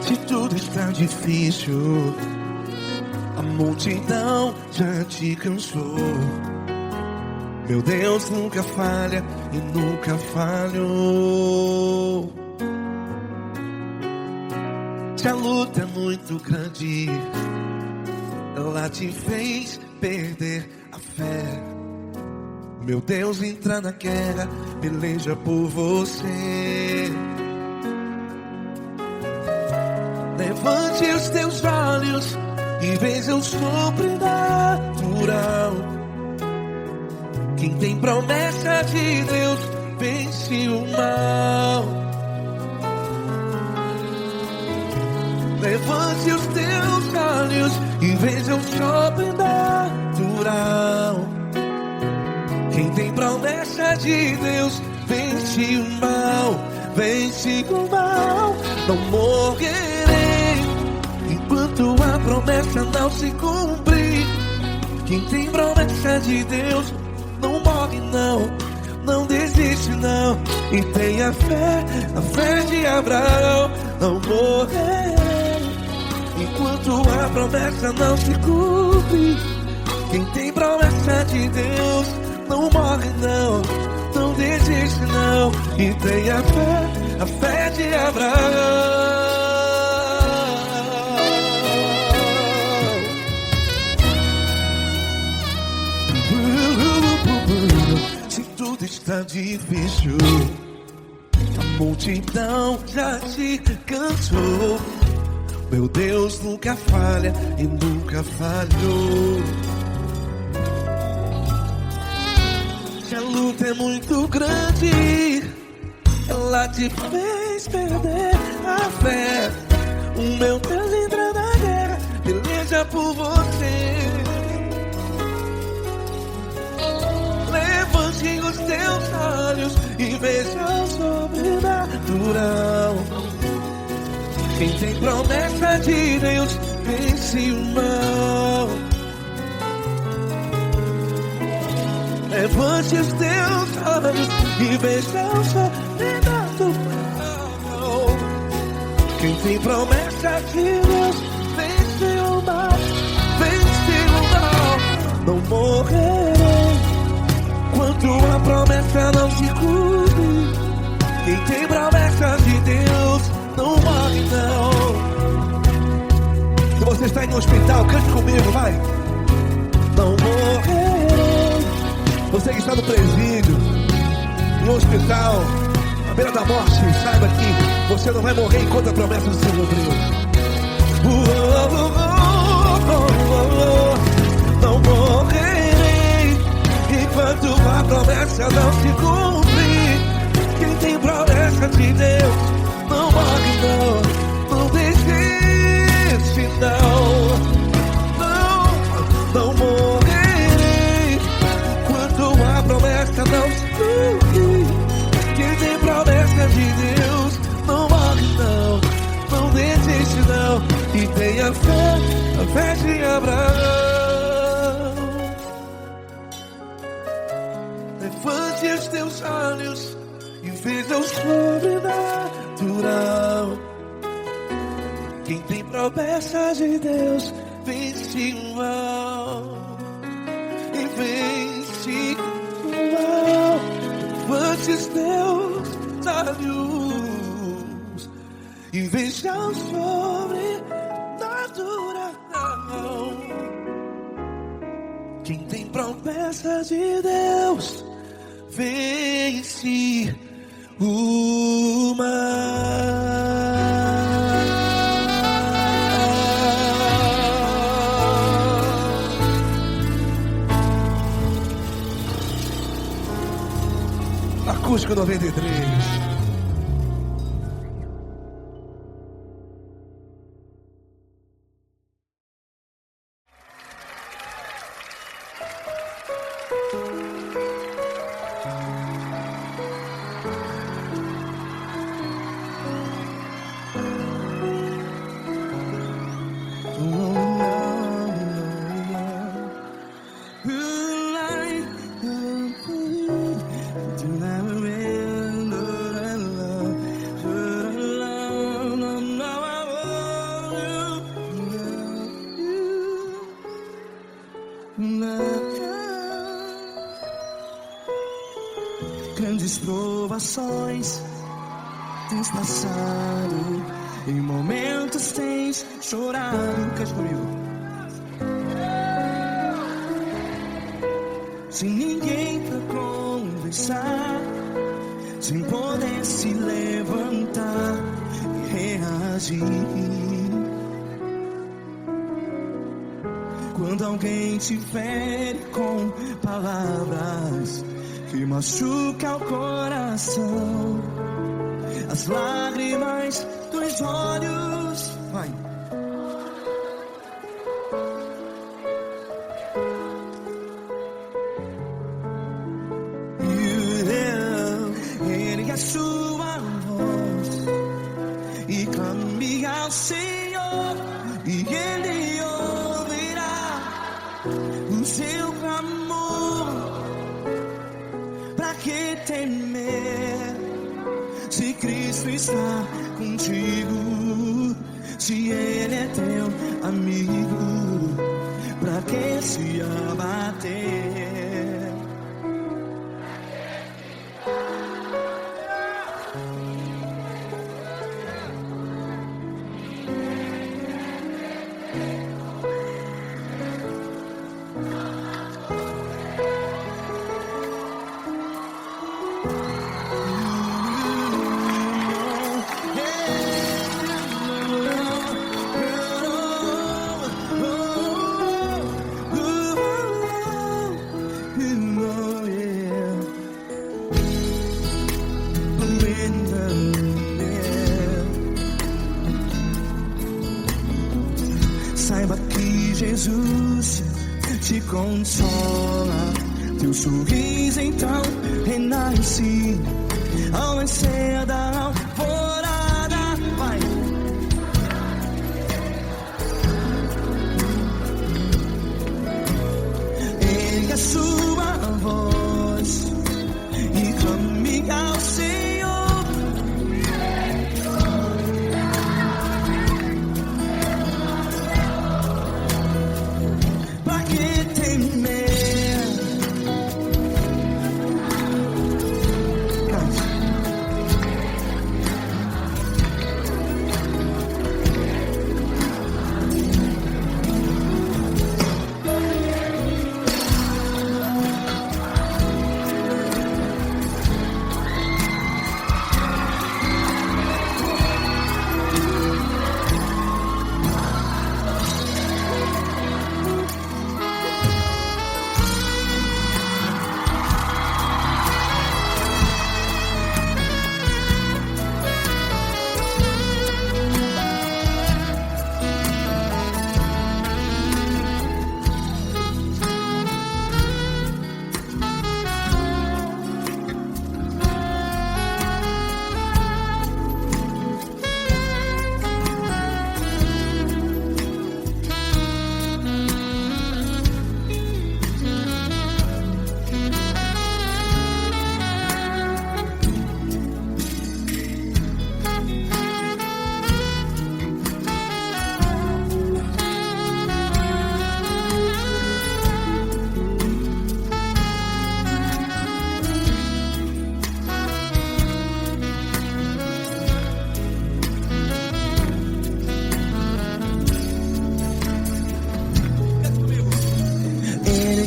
Se tudo está difícil, a multidão já te cansou. Meu Deus nunca falha e nunca falhou. Se a luta é muito grande, ela te fez perder a fé. Meu Deus entra na guerra, peleja por você. Levante os teus olhos e veja o sobrenatural. Quem tem promessa de Deus vence o mal. Levante os teus olhos e veja o sobrenatural. Quem tem promessa de Deus vence o mal. Vence o mal. Não morrerei enquanto a promessa não se cumprir. Quem tem promessa de Deus não morre não, não desiste não. E tenha fé, a fé de Abraão. Não morrerei enquanto a promessa não se cumpre. Quem tem promessa de Deus não morre não, não desiste não. E tenha fé, a fé de Abraão. Se tudo está difícil, a multidão já te cansou. Meu Deus nunca falha e nunca falhou. Se a luta é muito grande, ela te fez perder a fé. O meu Deus entra na guerra, peleja por você. Levante os teus olhos e veja o sobrenatural. Quem tem promessa de Deus vence o mal. Levante os teus olhos e veja o sobrenatural. Quem tem promessa de Deus vence o mal. Vence o mal. Não morrerei enquanto a promessa não se cumpre. Quem tem promessa de Deus não morre não. Se você está aí no hospital, cante comigo, vai. Não morrerei. Você que está no presídio, no hospital, à beira da morte, saiba que você não vai morrer enquanto a promessa se cumpriu. Não morrerei enquanto a promessa não se cumprir. Quem tem promessa de Deus não morre não, não desiste não. Não morrerei enquanto a promessa não se cumprir. Quem tem promessa de Deus não morre não, não desiste não. E tenha fé, a fé de Abraão. Levante os teus olhos e veja o sobrenatural. Quem tem promessa de Deus vence o mal. E vence o mal. Levante os teus olhos e veja o sobrenatural. Quem tem promessa de Deus vence o mal. Acústico 93. Do I remember provações tens passado, em momentos tens chorado. Cante comigo. Sem ninguém pra conversar, sem poder se levantar e reagir. Quando alguém te fere com palavras que machucam o coração, as lágrimas dos olhos, vai. Ergue a sua voz e clame ao Senhor, e Ele ouvirá o seu clamor. Pra que temer, se Cristo está contigo? Se Ele é teu amigo, pra que se abater? Saiba que Jesus te consola, teu sorriso então renasce ao nascer da alvorada. Vai. Ergue a sua voz e clame ao Senhor.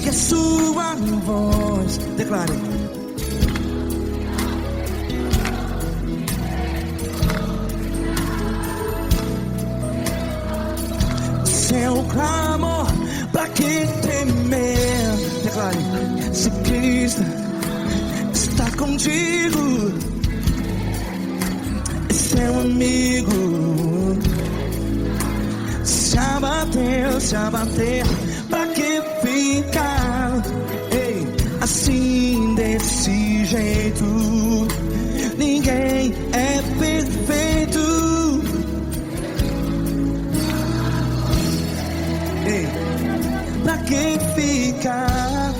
A sua voz, declare. Seu clamor, pra que temer? Declare. Se Cristo está contigo, é seu amigo. Se abater, pra que ficar, ei, assim desse jeito? Ninguém é perfeito. Ei, pra que ficar?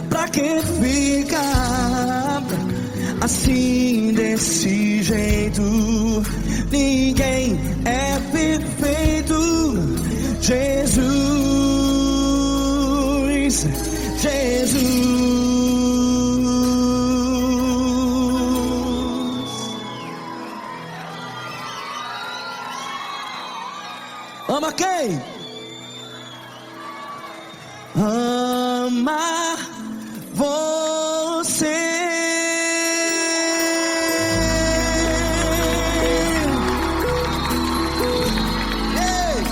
Pra que ficar assim desse jeito. Ninguém é perfeito. Jesus, Jesus. Ama quem? Ama você. Ei!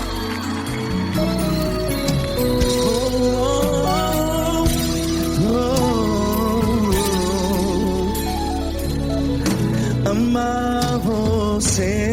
Ama você.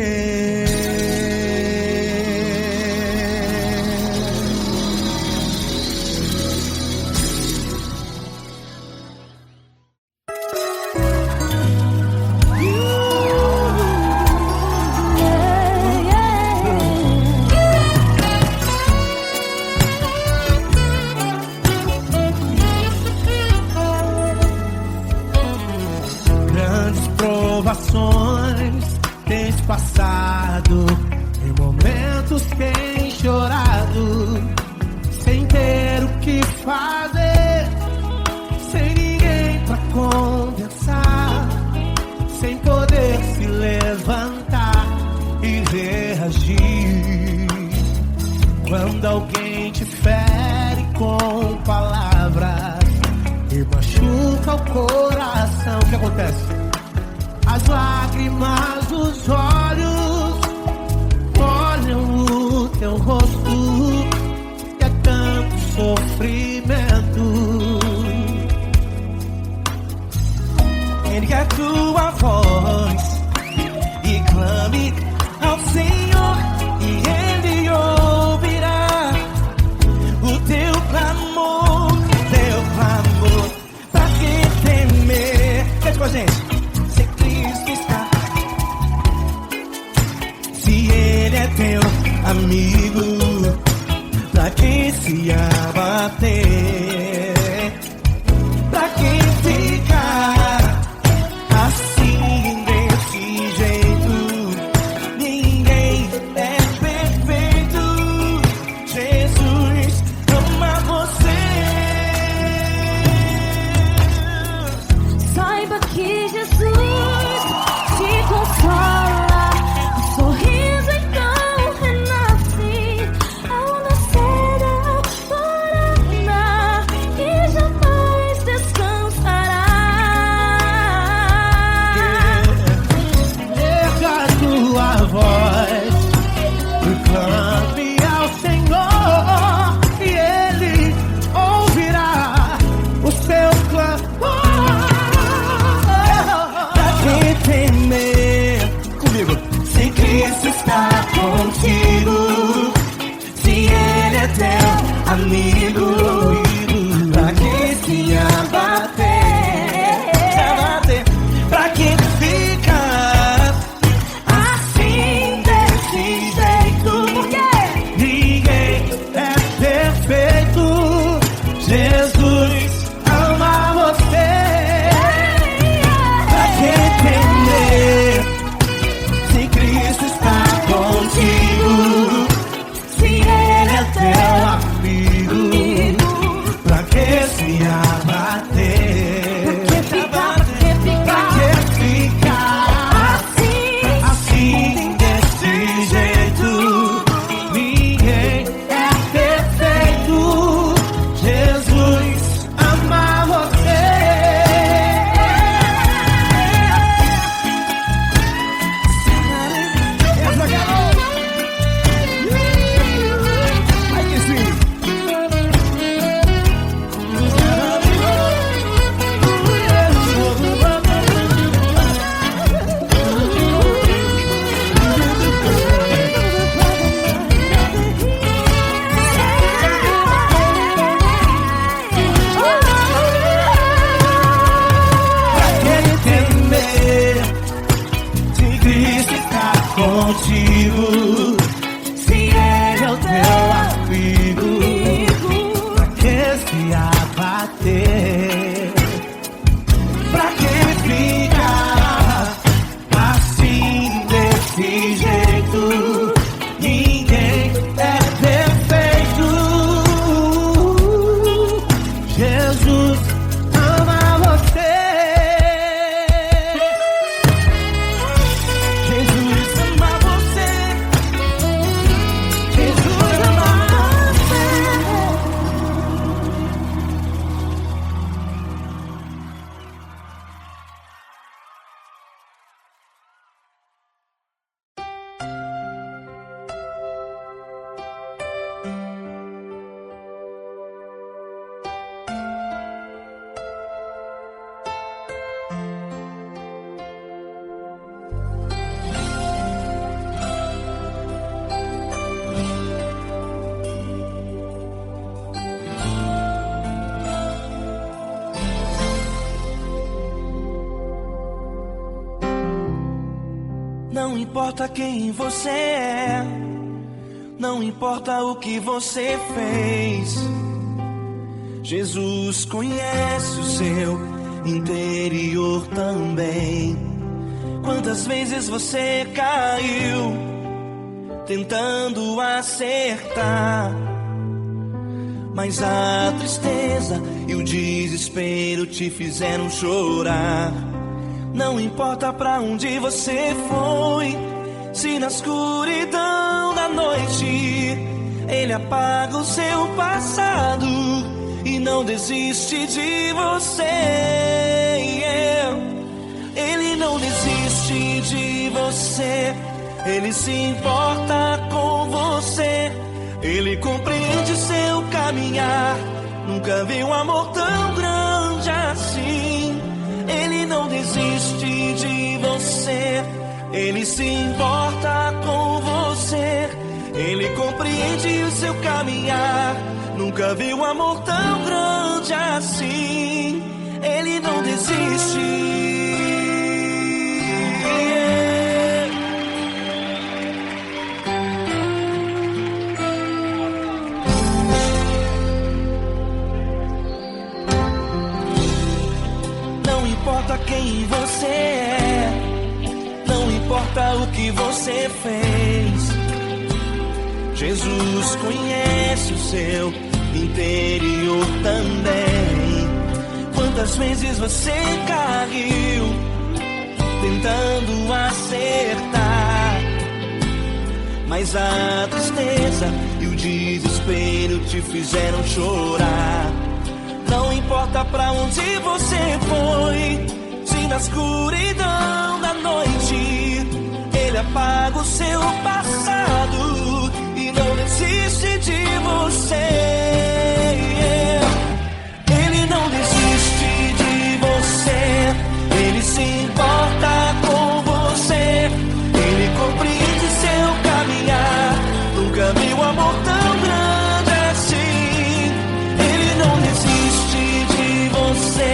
Provações tens passado, em momentos tens chorado, sem ter o que fazer, sem ninguém pra conversar, sem poder se levantar e reagir. Quando alguém te fere com palavras e machuca o coração, o que acontece? As lágrimas dos olhos molham o teu rosto, e é tanto sofrimento. Ergue a tua voz e clame ao Senhor, e Ele ouvirá o teu clamor, pra que temer? Cante com a gente. É teu amigo, pra quem se abater, pra quem ficar assim desse jeito. Ninguém é perfeito. Jesus ama você. Saiba que Jesus te consola. Ao nascer da aurora, Não importa quem você é, não importa o que você fez, Jesus conhece o seu interior também. Quantas vezes você caiu tentando acertar, mas a tristeza e o desespero te fizeram chorar. Não importa pra onde você foi, se na escuridão da noite Ele apaga o seu passado e não desiste de você. Ele não desiste de você, Ele se importa com você, Ele compreende seu caminhar. Nunca vi um amor tão grande assim. Ele não desiste de você, Ele se importa com você, Ele compreende o seu caminhar. Nunca vi um amor tão grande assim. Ele não desiste. Não importa quem você é, não importa o que você fez, Jesus conhece o seu interior também. Quantas vezes você caiu tentando acertar, mas a tristeza e o desespero te fizeram chorar. Não importa pra onde você foi, se na escuridão da noite Ele apaga o seu passado e não desiste de você. Ele não desiste de você, Ele se importa com você, Ele compreende seu caminhar. Nunca vi um amor tão grande assim. Ele não desiste de você,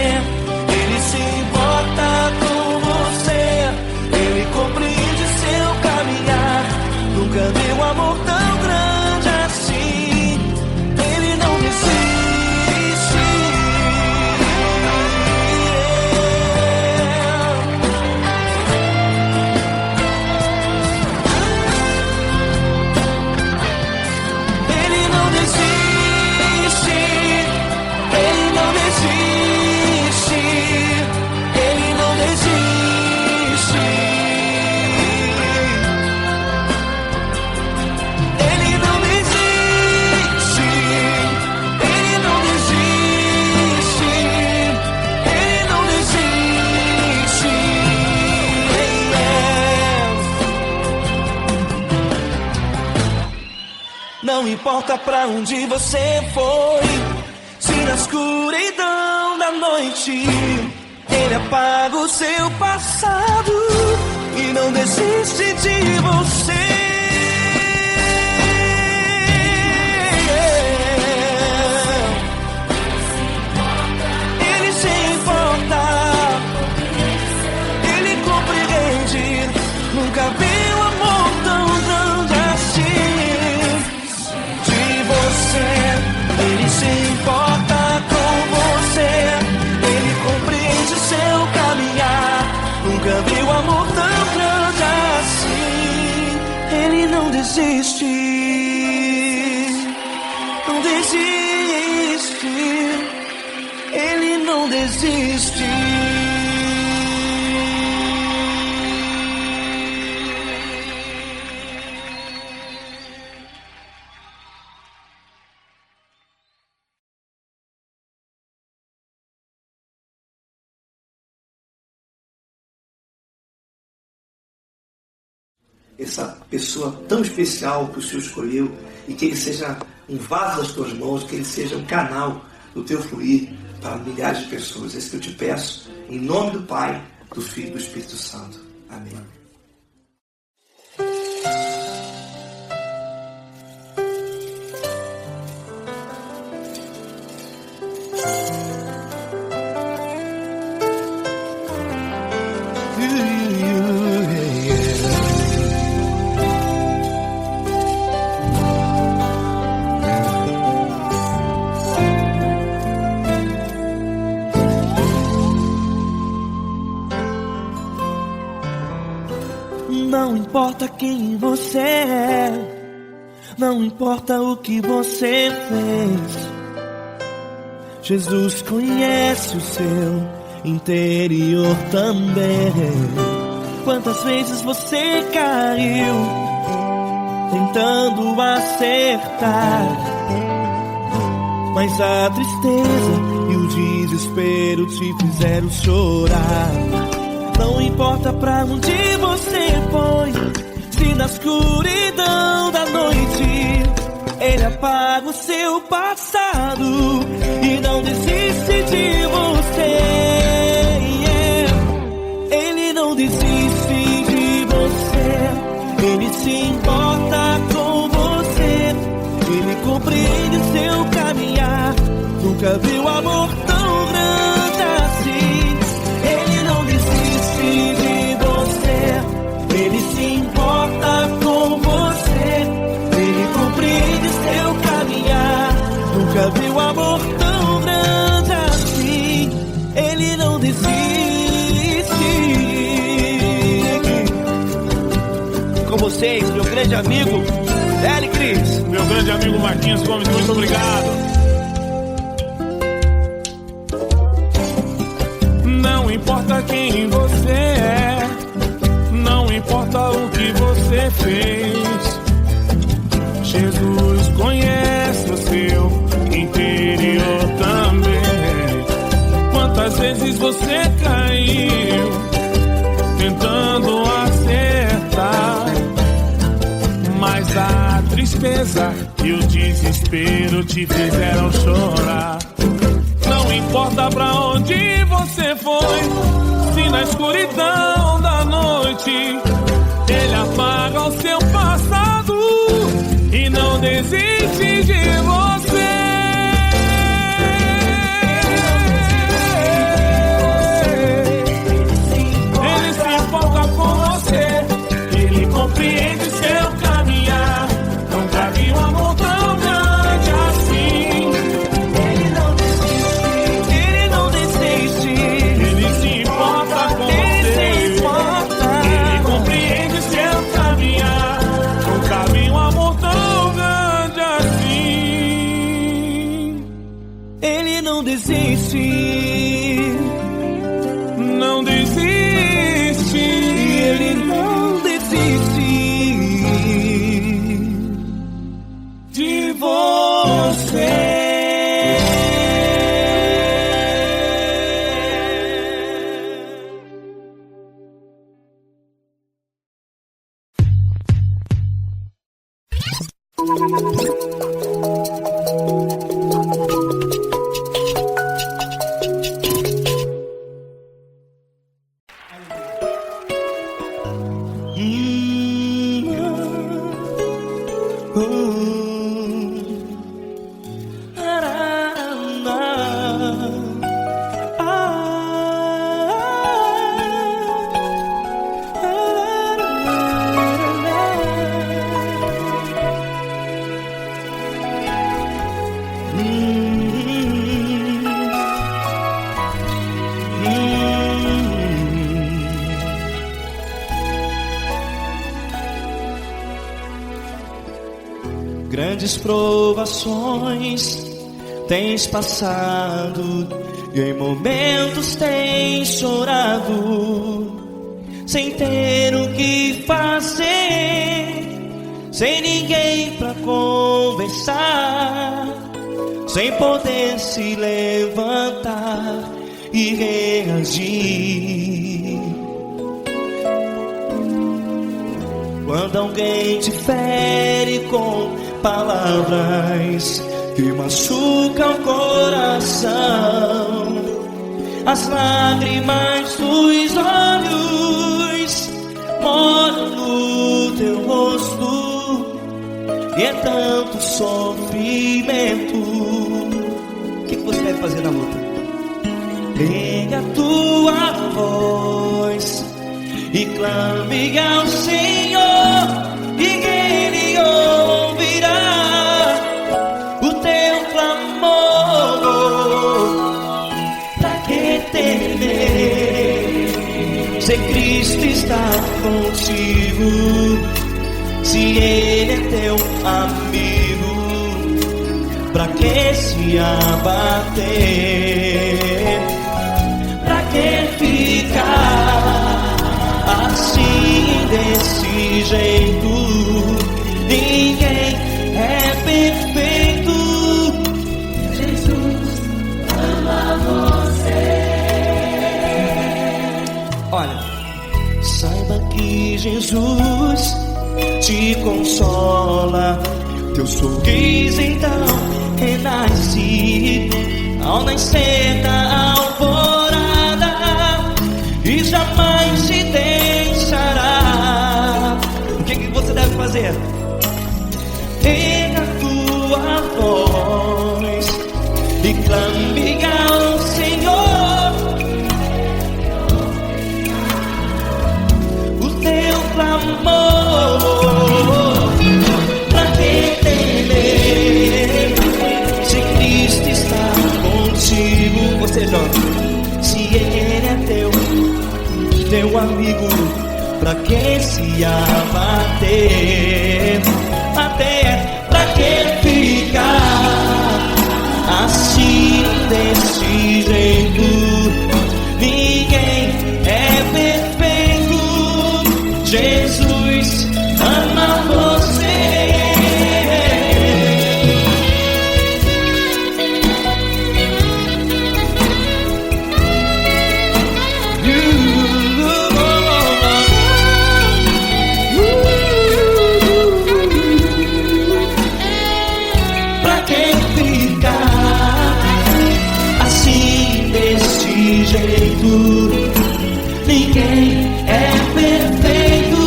Ele se importa com você, Ele compreende seu caminhar. Nunca vi um amor tão grande assim. Ele não desiste. Ele não desiste. Ele não desiste. Ele não desiste. Ele não desiste. Ele não desiste. Ele não desiste. Não importa pra onde você foi, se na escuridão da noite Ele apaga o seu passado e não desiste de você. Ele se importa, Ele compreende. Nunca vi um amor tão grande assim. De você, Ele se importa com você, Ele compreende seu caminhar. Nunca vi um amor tão grande assim. Ele não desiste, não desiste. Ele não desiste. Essa pessoa tão especial que o Senhor escolheu, e que Ele seja um vaso das tuas mãos, que Ele seja um canal do teu fluir para milhares de pessoas. É isso que eu te peço, em nome do Pai, do Filho e do Espírito Santo. Amém. importa quem você é, não importa o que você fez, Jesus conhece o seu interior também. Quantas vezes você caiu tentando acertar, mas a tristeza e o desespero te fizeram chorar. Não importa pra onde você foi, se na escuridão da noite Ele apaga o seu passado e não desiste de você. Ele não desiste de você, Ele se importa com você, Ele compreende seu caminhar. Nunca viu amor tão grande assim. Ele não desiste de você, Ele se importa com você, Ele compreende seu caminhar. Nunca viu amor tão grande assim. Ele não desiste. Com vocês, meu grande amigo L. Cris. Meu grande amigo Marquinhos Gomes, muito obrigado. Não importa quem você é, não importa o que você fez, Jesus conhece o seu interior também. Quantas vezes você caiu tentando acertar, mas a tristeza e o desespero te fizeram chorar. Não importa pra onde você foi, se na escuridão da noite Ele apaga o seu passado e não desiste de você. Ele se importa com você, Ele compreende seu caminhar. Nunca vi um amor tão grande assim. Ele não desiste, Ele se importa com você, Ele compreende seu caminhar. Nunca vi um amor tão grande assim. Ele não desiste, não desiste, Ele não desiste de você. Grandes provações tens passado e em momentos tens chorado, sem ter o que fazer, sem ninguém pra conversar, sem poder se levantar e reagir. Quando alguém te fere com palavras que machucam o coração, as lágrimas dos olhos moram no teu rosto, e é tanto sofrimento. O que você vai fazer na luta? Pega a tua voz e clame ao Senhor, e Ele ouvirá o teu clamor. Pra que temer, se Cristo está contigo? Se ele é teu amigo, pra que se abater? Pra que ficar assim desse jeito? Ninguém é perfeito. Jesus ama você. Olha, saiba que Jesus te consola. Teu sorriso então renasce ao nascer da alvorada e jamais te deixará. O que você deve fazer? Erga a tua voz e clame ao Senhor. O teu clamor, pra que temer se Cristo está contigo? Ou seja, se Ele é teu amigo, pra que se abater? Até pra que ficar assim desse jeito? Ninguém é perfeito. Jesus ama você. Pra que ficar assim desse jeito? Ninguém é perfeito.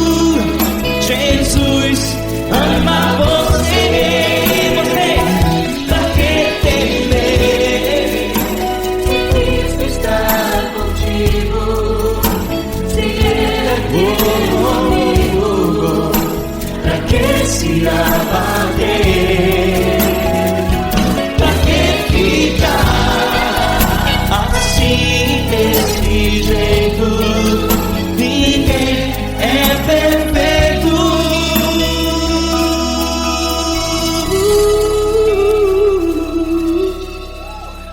Jesus ama você. Pra que temer? Se Cristo está contigo, se Ele é teu amigo, Pra que se abater? Pra que ficar assim desse jeito? Ninguém é perfeito.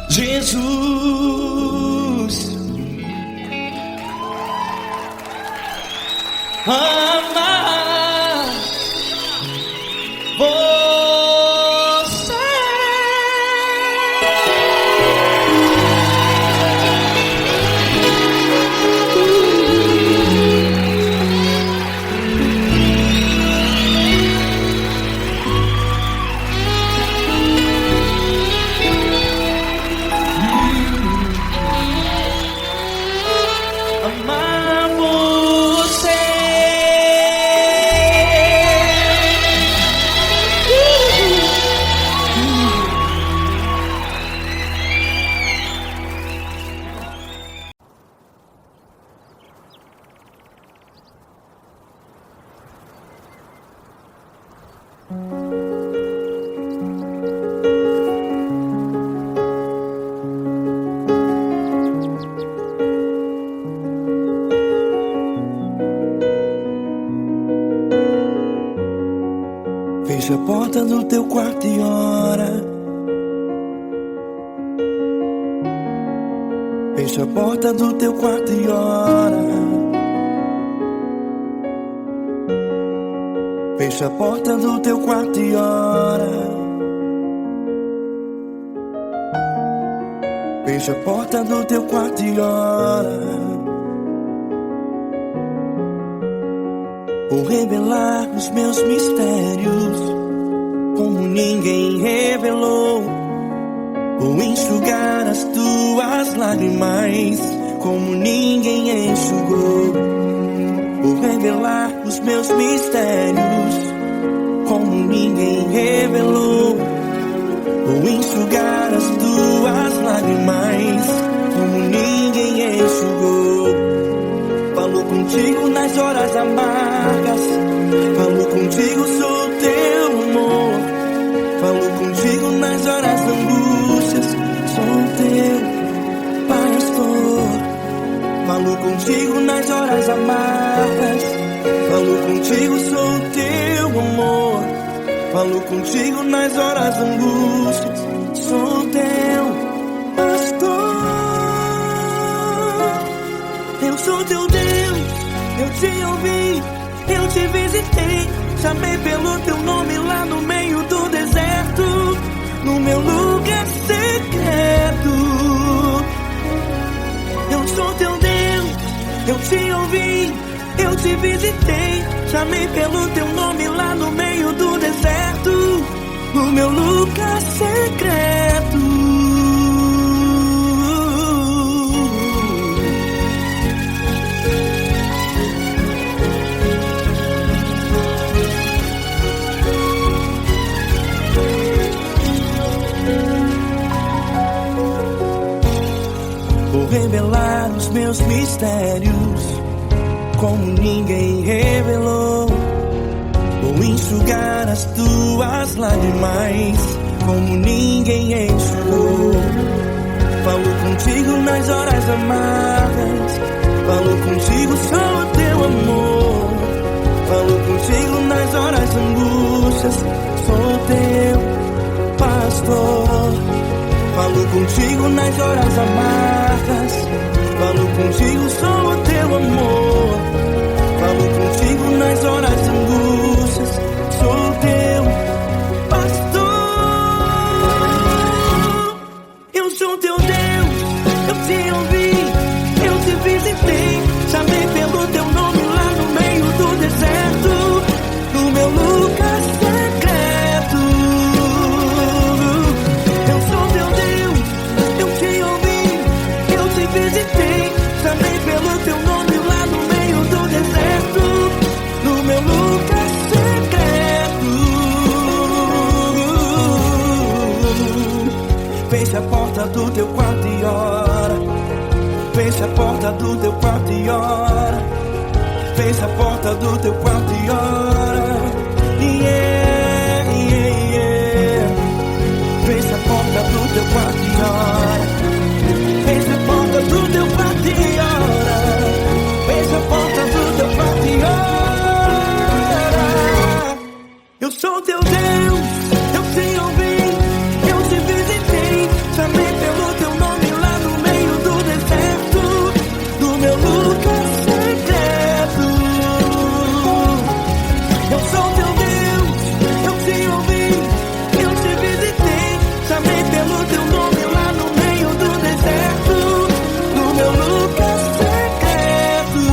Jesus ama você. Amar você. Fecha a porta do teu quarto e ora. Fecha a porta do teu quarto e ora. Fecha a porta do teu quarto e ora. Fecha a porta do teu quarto e ora. Vou revelar os meus mistérios como ninguém revelou. Vou enxugar as tuas lágrimas como ninguém enxugou. Vou revelar os meus mistérios como ninguém revelou. Vou enxugar as tuas lágrimas como ninguém enxugou. Falo contigo nas horas amargas, falo contigo, sou teu amor. Falo contigo nas horas da angústias, sou teu pastor. Falo contigo nas horas amargas, falo contigo, sou teu amor. Falo contigo nas horas angústias. Sou teu pastor. Eu sou teu Deus, eu te ouvi, eu te visitei. Chamei pelo teu nome lá no meio do deserto, no meu lugar secreto. Eu sou teu Deus, eu te ouvi, eu te visitei. Chamei pelo teu nome lá no meio do deserto, no meu lugar secreto. Vou revelar os meus mistérios como ninguém revelou. Vou enxugar as tuas lágrimas como ninguém enxugou. Falo contigo nas horas amargas, falo contigo só o teu amor. Falo contigo nas horas angústias, sou teu pastor. Falo contigo nas horas amargas, falo contigo só o teu amor. Falo contigo nas horas angústias, sou teu pastor. Eu sou teu Deus, eu te ouvi, eu te visitei. Chamei pelo teu nome lá no meio do deserto, no meu lugar secreto. Eu sou teu Deus, eu te ouvi, eu te visitei. Chamei pelo teu nome lá no meio do deserto, no meu lugar secreto. Fecha a porta do teu quarto e ora. Fecha a porta do teu quarto e ora. Fecha a porta do teu quarto e ora. Yeah, yeah, yeah. Fecha a porta do teu quarto e ora. Fecha a porta do teu quarto e ora. Fecha a porta do teu quarto e ora. Eu sou teu Deus, eu te ouvi, eu te visitei. Chamei pelo teu nome lá no meio do deserto, no meu lugar secreto. Eu sou teu Deus, eu te ouvi, eu te visitei. Chamei pelo teu nome lá no meio do deserto, no meu lugar secreto,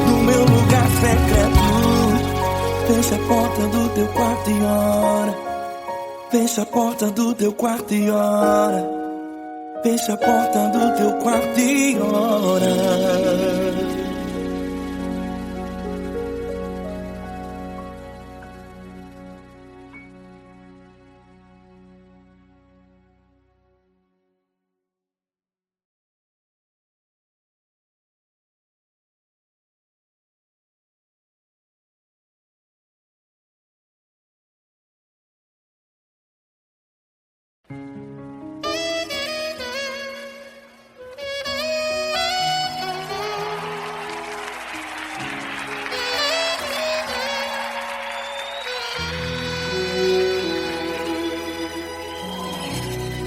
no meu lugar secreto. Fecha a porta do teu quarto e ora. Fecha a porta do teu quarto e ora. Fecha a porta do teu quarto e ora.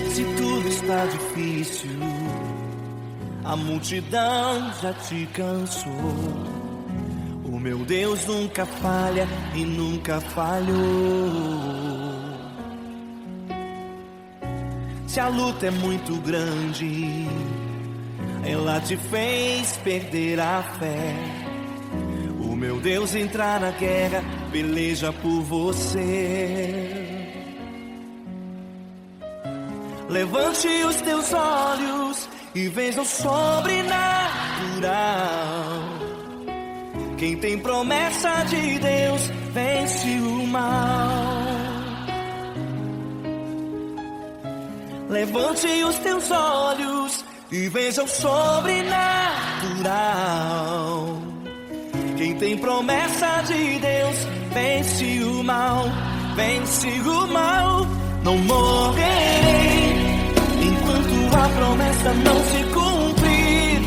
Se tudo está difícil, a multidão já te cansou. O meu Deus nunca falha e nunca falhou. Se a luta é muito grande, ela te fez perder a fé. O meu Deus entrar na guerra, peleja por você. Levante os teus olhos e veja o sobrenatural. Quem tem promessa de Deus vence o mal. Levante os teus olhos e veja o sobrenatural. Quem tem promessa de Deus vence o mal, vence o mal. Não morrerei enquanto a promessa não se cumprir.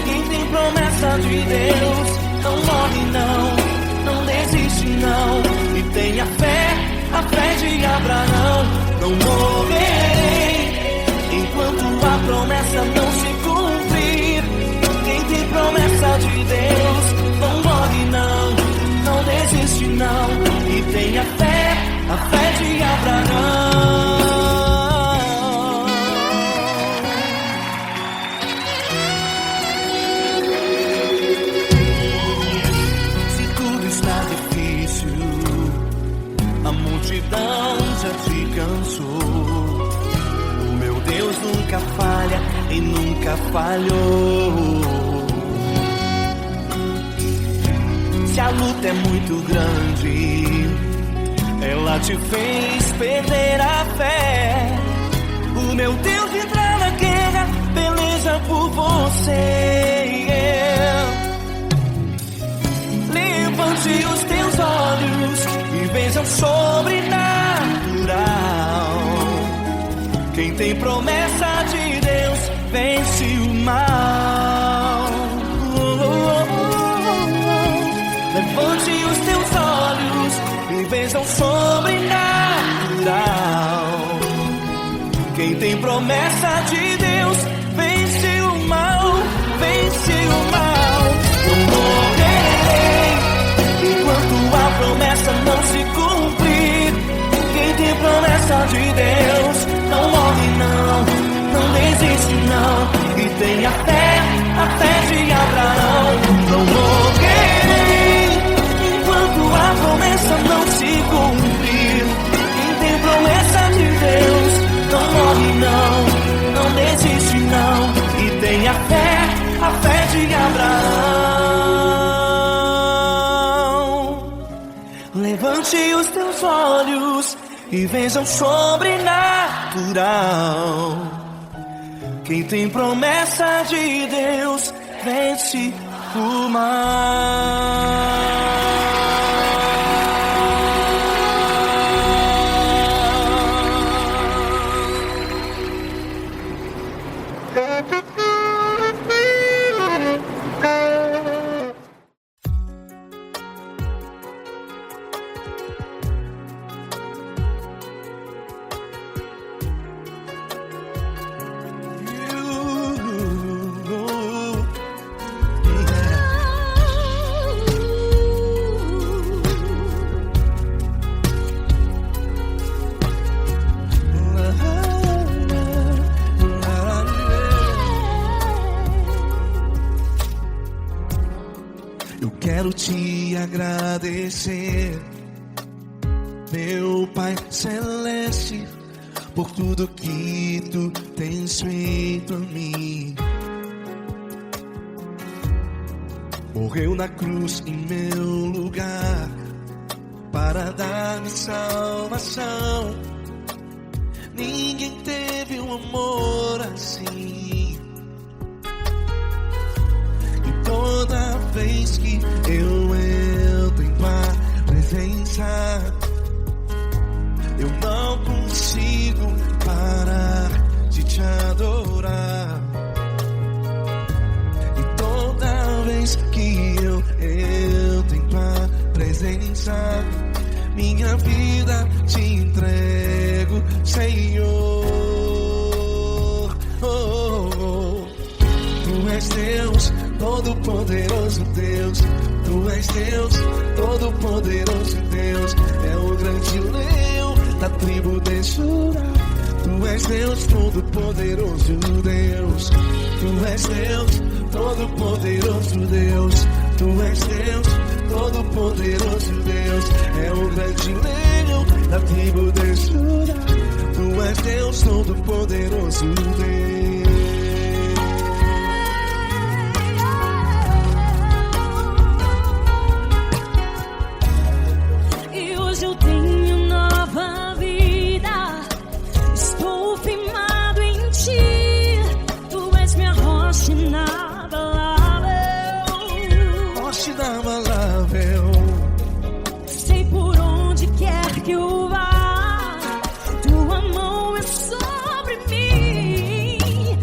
Quem tem promessa de Deus não morre não, não desiste não. E tenha fé a fé de Abraão. Não morrerei enquanto a promessa não se cumprir. Quem tem promessa de Deus não morre não desiste não. E tenha fé, a fé de Abraão. Se tudo está difícil, a multidão já te cansou. O meu Deus nunca falha e nunca falhou. Se a luta é muito grande, ela te fez perder a fé. O meu Deus entra na guerra, peleja por você. Levante os teus olhos e veja o sobrenatural. Quem tem promessa de Deus vence o mal. Levante os teus olhos e veja o sobrenatural. Quem tem promessa de Deus vence o mal, vence o mal. Não morrerei enquanto a promessa não se cumprir. Quem tem promessa de Deus não morre não desiste não. E tenha fé, a fé de Abraão. Não morrerei enquanto a promessa não se cumprir. Quem tem promessa de Deus não morre não desiste não. E tenha fé, a fé de Abraão. Levante os teus olhos e veja o sobrenatural. Quem tem promessa de Deus vence o mal. Quero te agradecer, meu Pai Celeste, por tudo que tu tens feito a mim. Morreu na cruz em meu lugar para dar-me salvação. Ninguém teve um amor assim. E toda vez que eu entro em tua presença, eu não consigo parar de te adorar. E toda vez que eu entro em tua presença, minha vida te entrego, Senhor. Oh, oh, oh. Tu és Deus, Todo-Poderoso Deus. Tu és Deus, Todo-Poderoso Deus. É o grande leão da tribo de Judá. Tu és Deus, Todo-Poderoso Deus. Tu és Deus, Todo-Poderoso Deus. Tu és Deus, Todo-Poderoso Deus. É o grande leão da tribo de Judá. Tu és Deus, Todo-Poderoso Deus. Sei por onde quer que eu vá, tua mão é sobre mim.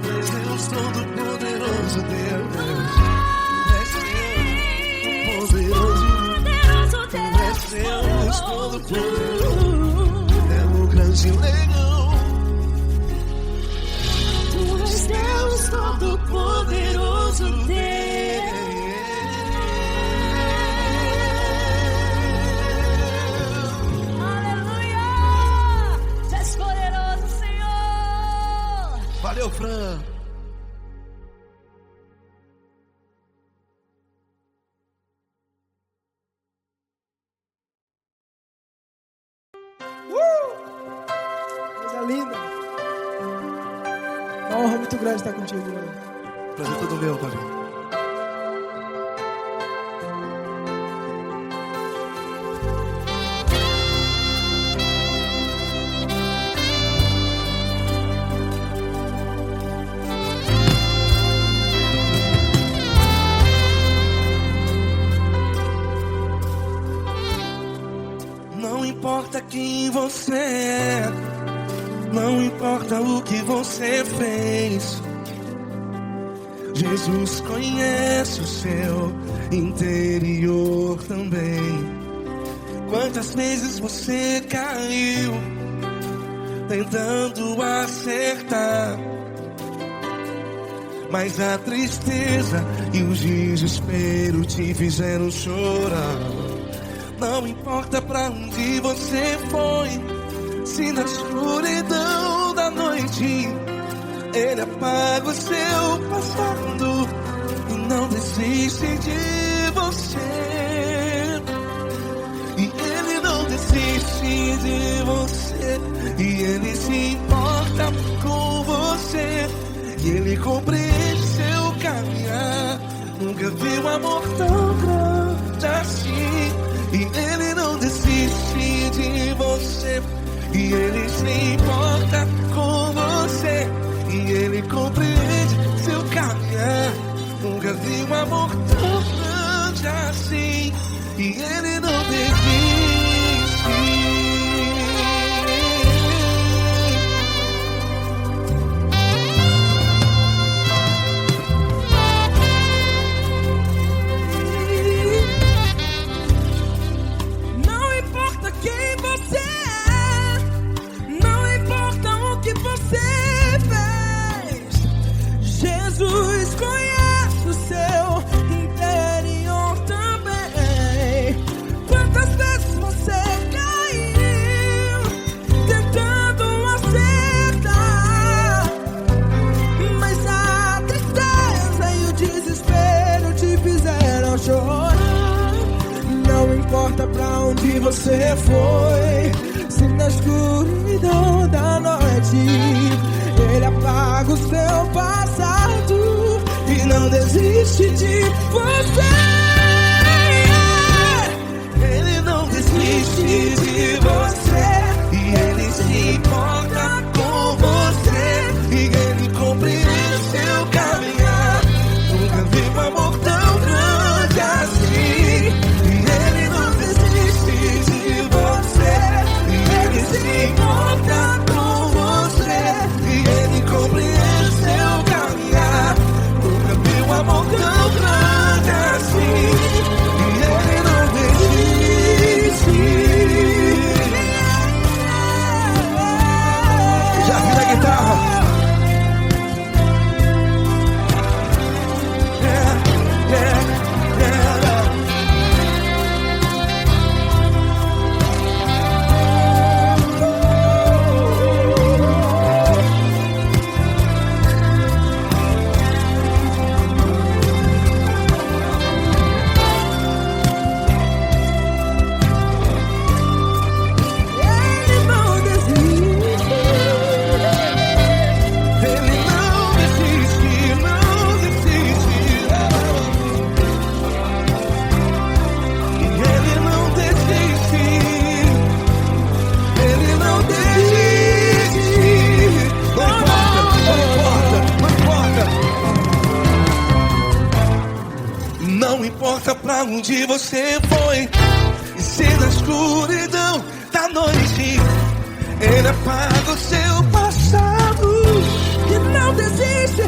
Deus Todo-Poderoso, Deus. Deus Todo-Poderoso, é o grande leão. Tu és Deus Todo-Poderoso, Deus. Aleluia! Tu és poderoso, Senhor. Valeu, Fran. Coisa linda. Uma honra muito grande estar contigo, Lord. Prazer todo meu, Paulinho. Não importa quem você é, não importa o que você fez, Jesus conhece o seu interior também. Quantas vezes você caiu tentando acertar, mas a tristeza e o desespero te fizeram chorar. Não importa pra onde você foi, se na escuridão da noite Ele apaga o seu passado e não desiste de você. E Ele não desiste de você, e Ele se importa com você, e Ele compreende seu caminhar. Nunca vi um amor tão grande assim. E Ele não desiste de você, e Ele se importa com você, e Ele compreende seu caminhar. Nunca vi um amor tão grande assim. E Ele não desiste. Jesus conhece o seu interior também. Quantas vezes você caiu tentando acertar, mas a tristeza e o desespero te fizeram chorar. Não importa pra onde você foi, se na escuridão da noite Ele apaga o seu passado e não desiste de você. Ele não desiste de você, e Ele se importa com você, e Ele compreende seu caminhar. Nunca vi um amor tão grande assim. E Ele não desiste de você, e Ele se importa com você, e Ele compreende seu caminhar. Nunca vi um amor tão grande assim. E Ele não desiste. Já vi na guitarra. Não importa pra onde você foi, e se na escuridão da noite Ele apaga o seu passado E não desiste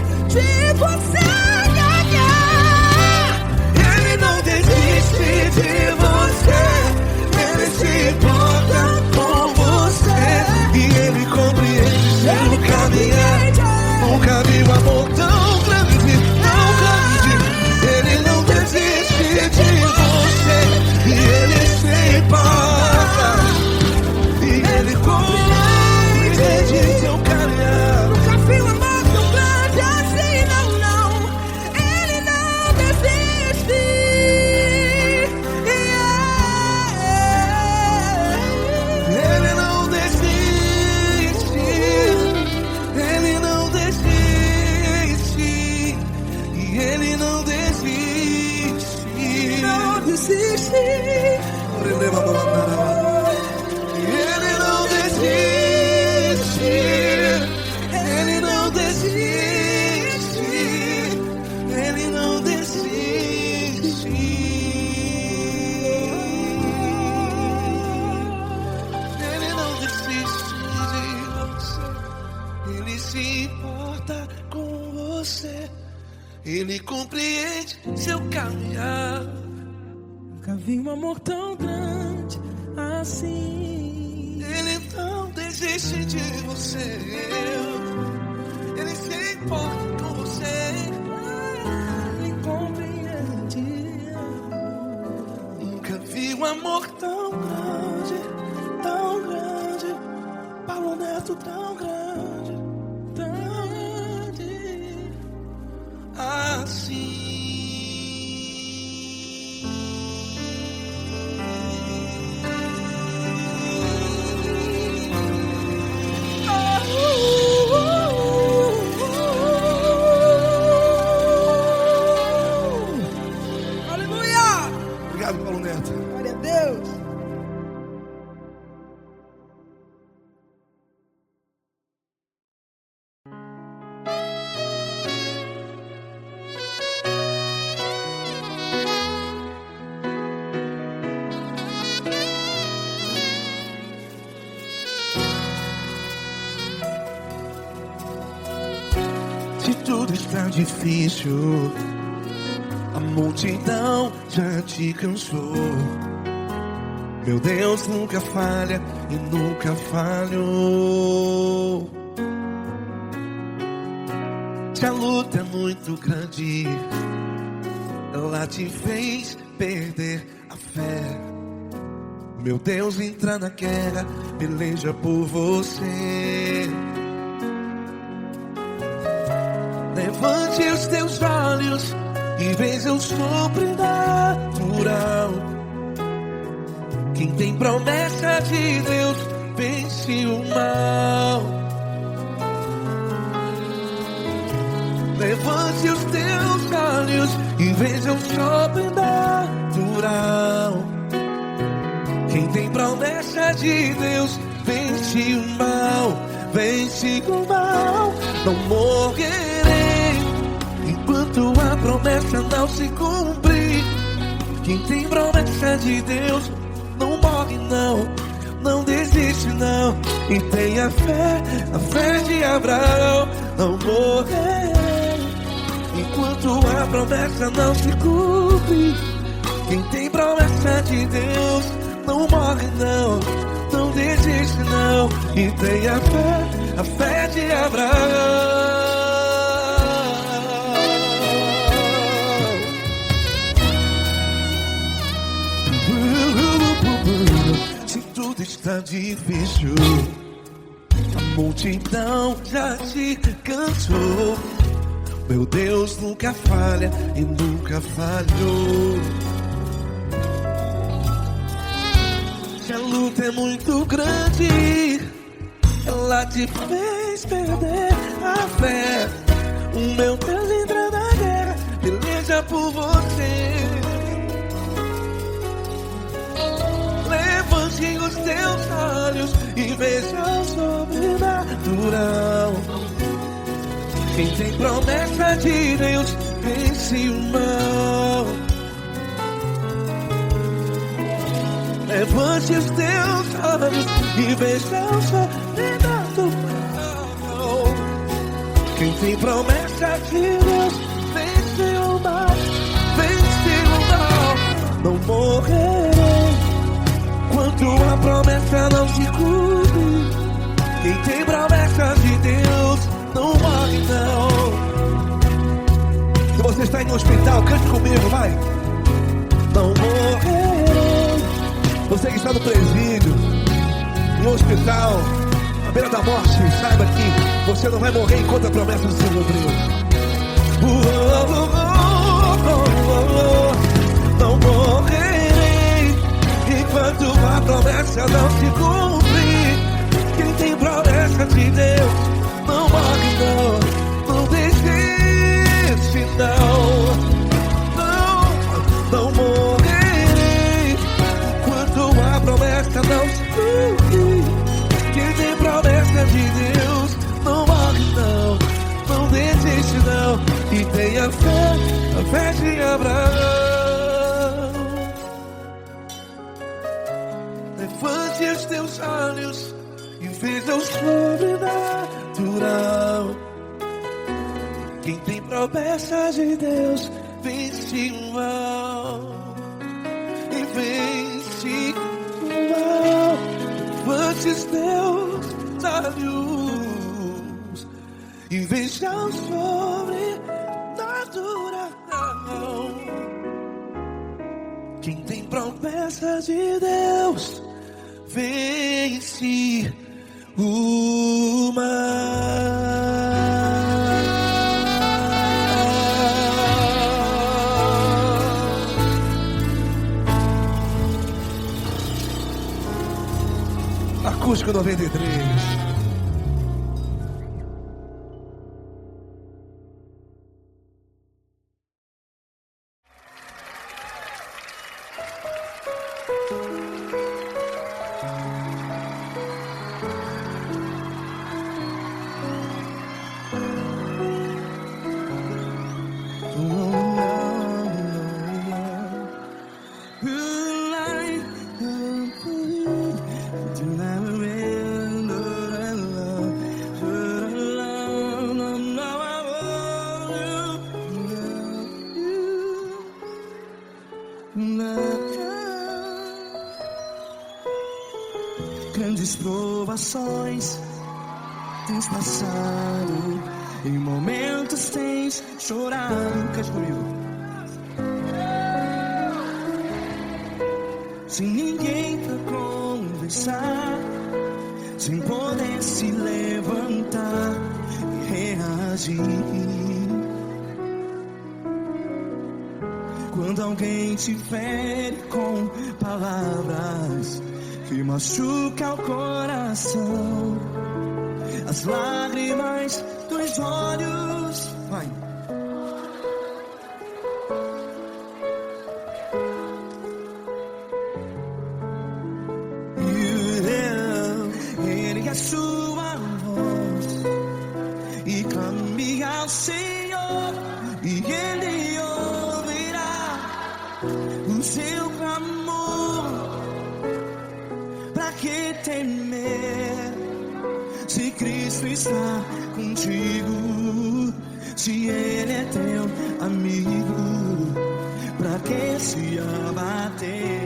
se importa com você. Ele compreende seu caminhar. Nunca vi um amor tão grande assim. Ele não desiste de você. Ele se importa com você. Ele compreende. Nunca vi um amor tão grande, tão grande. Paulo Neto tão grande, tão grande assim. Aleluia! Obrigado, Paulo Neto. Glória a Deus. Se tudo está difícil, a multidão já te cansou. Meu Deus nunca falha e nunca falhou. Se a luta é muito grande, ela te fez perder a fé. Meu Deus entra na guerra, peleja por você. Levante os teus olhos e veja o sobrenatural. Quem tem promessa de Deus vence o mal. Levante os teus olhos e veja o sobrenatural. Quem tem promessa de Deus vence o mal. Vence o mal. Não morrerei enquanto a promessa não se cumprir. Quem tem promessa de Deus não morre não, não desiste não. E tenha fé, a fé de Abraão. Não morrerei enquanto a promessa não se cumpre. Quem tem promessa de Deus não morre não, não desiste não. E tenha fé, a fé de Abraão. Se tudo está difícil, a multidão já te cansou. Meu Deus nunca falha e nunca falhou. Se a luta é muito grande, ela te fez perder a fé. O meu Deus entra na guerra, peleja por você. Levante os teus olhos e veja o sobrenatural. Quem tem promessa de Deus vence o mal. Levante os teus olhos e veja o sobrenatural. Quem tem promessa de Deus vence o mal. Vence o mal. Não morrerei enquanto a promessa não se cumpre. Quem tem promessa de Deus não morre não. Se você está em um hospital, cante comigo, vai. Não morrerei. Você que está no presídio, em um hospital, à beira da morte, saiba que você não vai morrer enquanto a promessa não se cumpriu. Não morrerei enquanto a promessa não se cumprir. Quem tem promessa de Deus não morre não, não desiste não. Não morrerei enquanto a promessa não se cumprir. Quem tem promessa de Deus não morre não, não desiste não. E tenha fé, a fé de Abraão. Levante os teus olhos e veja o sobrenatural. Quem tem promessa de Deus vence o mal. E vence o mal. Antes Deus sábios e veja o sobrenatural. Quem tem promessa de Deus vence o mal. Acústico 93. Grandes provações tens passado, em momentos tens chorado. Cante comigo. Sem ninguém pra conversar, sem poder se levantar e reagir. Quando alguém te fere com palavras que machuca o coração, as lágrimas dos olhos, vai. Ergue a sua voz e clame ao Senhor, e Ele ouvirá o seu clamor. Pra que temer, se Cristo está contigo? Se Ele é teu amigo, pra que se abater?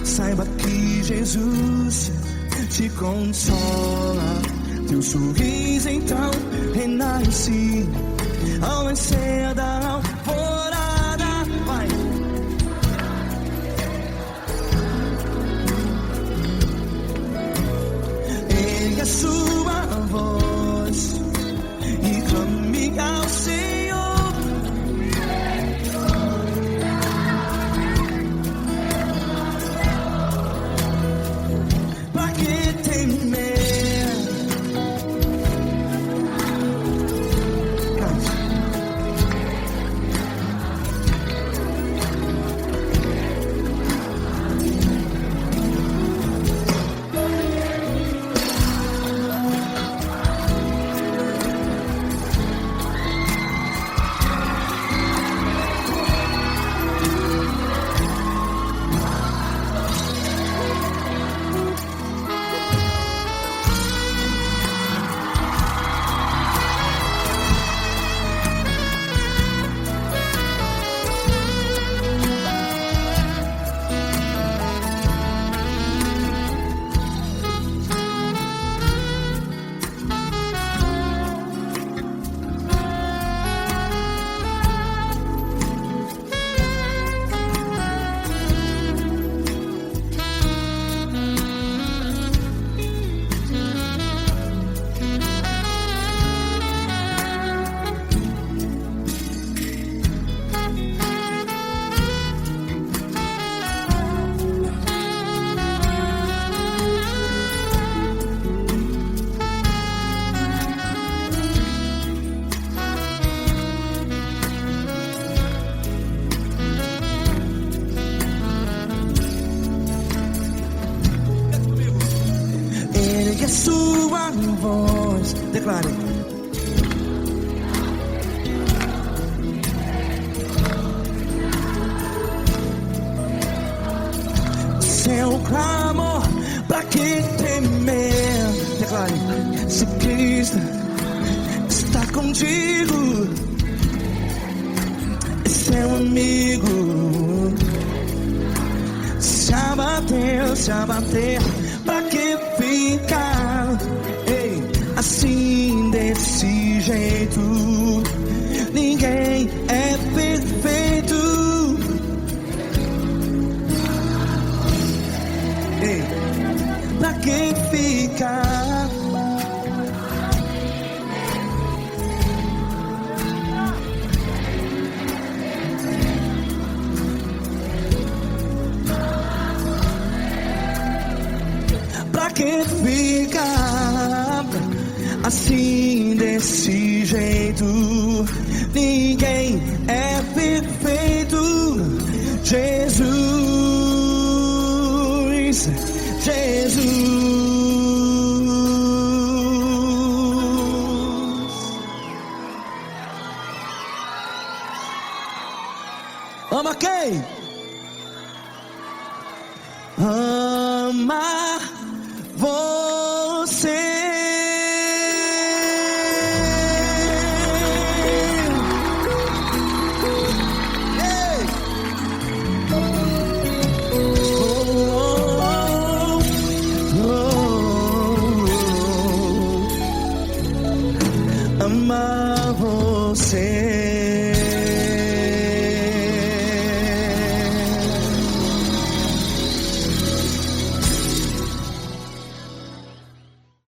Saiba que Jesus te consola, teu sorriso então renasce ao nascer da alvorada. Vai. Ergue a sua voz e clame ao Senhor. a sua voz. Declare. Seu clamor, pra que temer? Declare. Se Cristo está contigo, é seu amigo. Se abater, pra que ficar? Ei, assim desse jeito, ninguém é perfeito. Ei, pra que ficar? Pra que ficar assim desse jeito? Ninguém é perfeito. Jesus, Jesus. Ama quem? Ama